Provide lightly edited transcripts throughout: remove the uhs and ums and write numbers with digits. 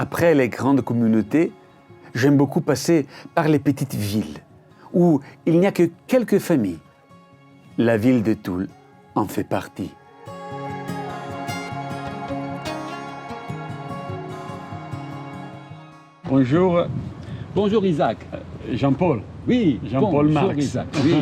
Après les grandes communautés, j'aime beaucoup passer par les petites villes où il n'y a que quelques familles. La ville de Toul en fait partie. Bonjour. Bonjour Isaac. Jean-Paul. Oui, Jean-Paul bonjour Marx. Isaac. Oui.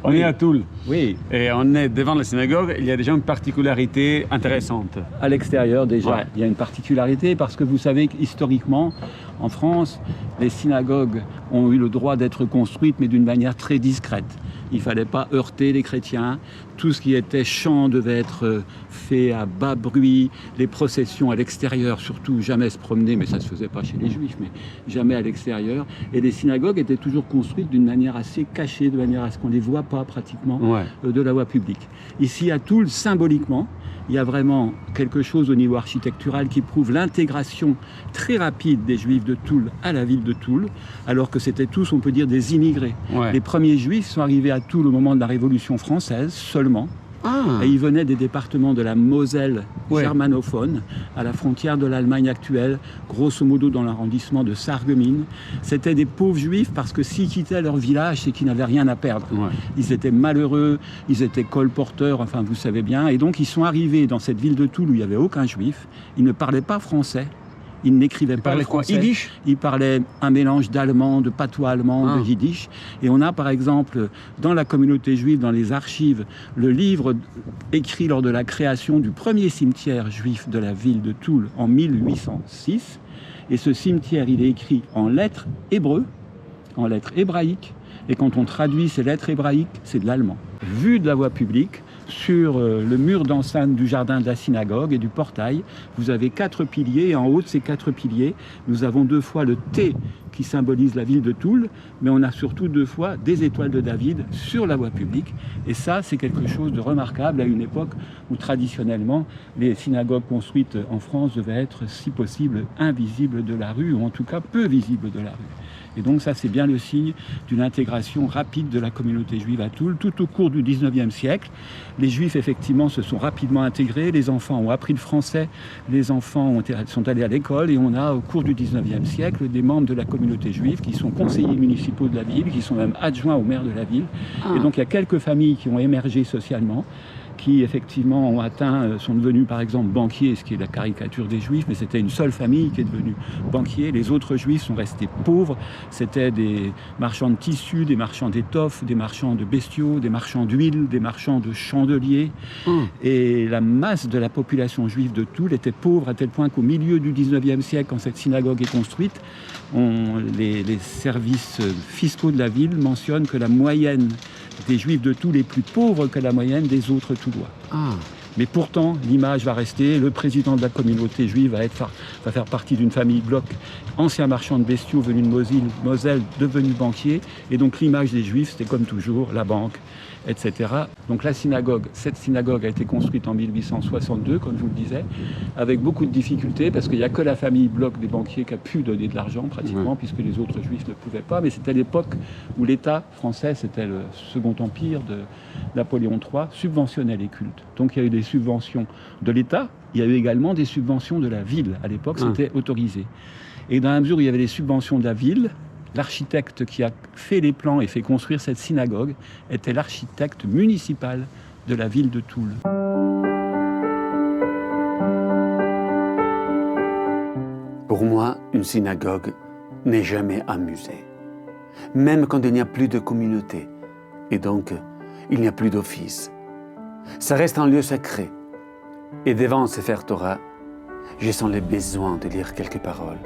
On est à Toul. Oui. Et on est devant la synagogue. Il y a déjà une particularité intéressante. À l'extérieur déjà, Ouais. il y a une particularité parce que vous savez qu'historiquement, en France, les synagogues ont eu le droit d'être construites mais d'une manière très discrète. Il ne fallait pas heurter les chrétiens. Tout ce qui était chant devait être fait à bas bruit. Les processions à l'extérieur, surtout, jamais se promener, mais ça ne se faisait pas chez les Juifs, mais jamais à l'extérieur. Et les synagogues étaient toujours construites d'une manière assez cachée, de manière à ce qu'on ne les voit pas pratiquement Ouais. de la voie publique. Ici, à Toul, symboliquement, il y a vraiment quelque chose au niveau architectural qui prouve l'intégration très rapide des Juifs de Toul à la ville de Toul, alors que c'était tous, on peut dire, des immigrés. Ouais. Les premiers Juifs sont arrivés à Toul au moment de la Révolution française, seulement. Ah. Et ils venaient des départements de la Moselle Ouais. germanophone, à la frontière de l'Allemagne actuelle, grosso modo dans l'arrondissement de Sarreguemines. C'était des pauvres Juifs parce que s'ils quittaient leur village, c'est qu'ils n'avaient rien à perdre. Ouais. Ils étaient malheureux, ils étaient colporteurs, enfin vous savez bien. Et donc ils sont arrivés dans cette ville de Toul où il n'y avait aucun Juif. Ils ne parlaient pas français. Ils n'écrivaient pas le parlaient quoi, français. yiddish? Ils parlaient un mélange d'allemand, de patois allemand, de yiddish. Et on a par exemple, dans la communauté juive, dans les archives, le livre écrit lors de la création du premier cimetière juif de la ville de Toul en 1806. Et ce cimetière, il est écrit en lettres hébreues, en lettres hébraïques. Et quand on traduit ces lettres hébraïques, c'est de l'allemand. Vu de la voie publique, sur le mur d'enceinte du jardin de la synagogue et du portail, vous avez 4 piliers. Et en haut de ces 4 piliers, nous avons 2 fois le T qui symbolise la ville de Toul, mais on a surtout 2 fois des étoiles de David sur la voie publique. Et ça, c'est quelque chose de remarquable à une époque où traditionnellement, les synagogues construites en France devaient être, si possible, invisibles de la rue, ou en tout cas peu visibles de la rue. Et donc ça, c'est bien le signe d'une intégration rapide de la communauté juive à Toul. Tout au cours du 19e siècle, les Juifs, effectivement, se sont rapidement intégrés. Les enfants ont appris le français, les enfants sont allés à l'école. Et on a, au cours du 19e siècle, des membres de la communauté juive qui sont conseillers municipaux de la ville, qui sont même adjoints au maire de la ville. Et donc il y a quelques familles qui ont émergé socialement, qui effectivement ont atteint, sont devenus par exemple banquiers, ce qui est la caricature des Juifs, mais c'était une seule famille qui est devenue banquier. Les autres Juifs sont restés pauvres. C'était des marchands de tissus, des marchands d'étoffes, des marchands de bestiaux, des marchands d'huile, des marchands de chandeliers. Et la masse de la population juive de Toul était pauvre à tel point qu'au milieu du 19e siècle, quand cette synagogue est construite, les services fiscaux de la ville mentionnent que la moyenne des Juifs de Toul est plus pauvre que la moyenne des autres Toulois. Mais pourtant, l'image va rester. Le président de la communauté juive va faire partie d'une famille bloc, ancien marchand de bestiaux venu de Moselle, devenu banquier. Et donc l'image des Juifs, c'était comme toujours la banque, etc. Donc la synagogue, cette synagogue a été construite en 1862, comme je vous le disais, avec beaucoup de difficultés, parce qu'il n'y a que la famille bloc des banquiers qui a pu donner de l'argent pratiquement, puisque les autres Juifs ne pouvaient pas. Mais c'était l'époque où l'État français, c'était le Second Empire de Napoléon III, subventionnait les cultes. Donc il y a eu des subventions de l'État, il y a eu également des subventions de la ville. À l'époque, c'était autorisé. Et dans la mesure où il y avait les subventions de la ville, l'architecte qui a fait les plans et fait construire cette synagogue était l'architecte municipal de la ville de Toul. Pour moi, une synagogue n'est jamais un musée. Même quand il n'y a plus de communauté, et donc il n'y a plus d'office. Ça reste un lieu sacré. Et devant Sefer Torah, je sens le besoin de lire quelques paroles,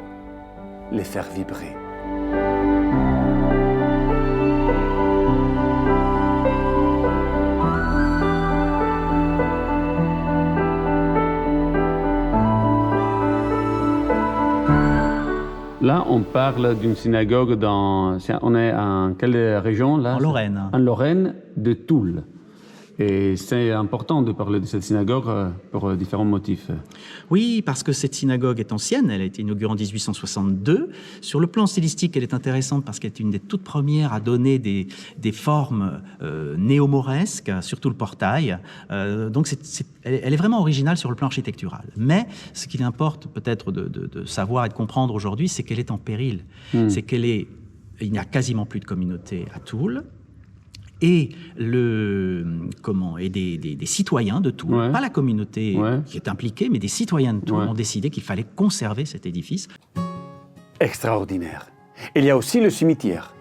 les faire vibrer. Là, on parle d'une synagogue on est en quelle région là? En Lorraine. En Lorraine, de Toul. Et c'est important de parler de cette synagogue pour différents motifs. Oui, parce que cette synagogue est ancienne, elle a été inaugurée en 1862. Sur le plan stylistique, elle est intéressante parce qu'elle est une des toutes premières à donner des formes néo-mauresques, surtout le portail. Donc elle est vraiment originale sur le plan architectural. Mais ce qu'il importe peut-être de savoir et de comprendre aujourd'hui, c'est qu'elle est en péril. C'est il n'y a quasiment plus de communauté à Toul. Et des citoyens de Toul, pas la communauté qui est impliquée, mais des citoyens de Toul ont décidé qu'il fallait conserver cet édifice. Extraordinaire. Il y a aussi le cimetière.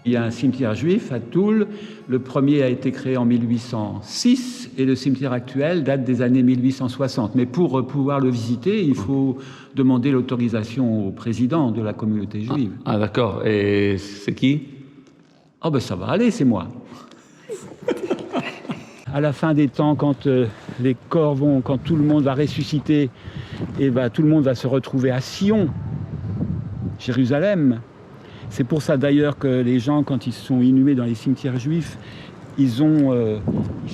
Il y a un cimetière juif à Toul. Le premier a été créé en 1806 et le cimetière actuel date des années 1860. Mais pour pouvoir le visiter, il faut demander l'autorisation au président de la communauté juive. Ah d'accord. Et c'est qui? Ah ben ça va aller, c'est moi. À la fin des temps, quand les corps quand tout le monde va ressusciter, et tout le monde va se retrouver à Sion, Jérusalem. C'est pour ça d'ailleurs que les gens, quand ils sont inhumés dans les cimetières juifs, ils sont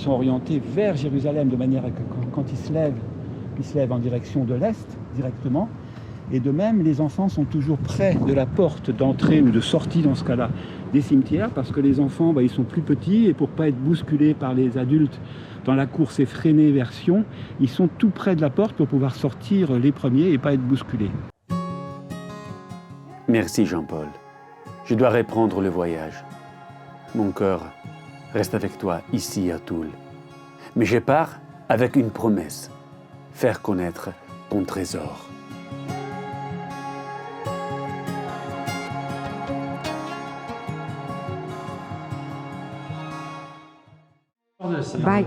orientés vers Jérusalem, de manière que quand ils se lèvent en direction de l'Est, directement. Et de même, les enfants sont toujours près de la porte d'entrée ou de sortie, dans ce cas-là, des cimetières, parce que les enfants, ils sont plus petits, et pour ne pas être bousculés par les adultes dans la course effrénée vers Sion, ils sont tout près de la porte pour pouvoir sortir les premiers et pas être bousculés. Merci Jean-Paul. Je dois reprendre le voyage. Mon cœur reste avec toi ici à Toul. Mais je pars avec une promesse, faire connaître ton trésor. Bye.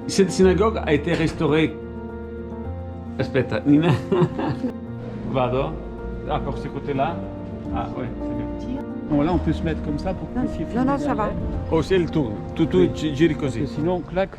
Cette synagogue a été restaurée. Aspetta, Nina. Vado. Ah, pour ce côté-là. Ah, ouais, c'est bien. Bon, là, on peut se mettre comme ça pour que vous puissiez filmer Non, ça va. Oh, c'est le tour. Tu giri così. Parce que sinon, clac,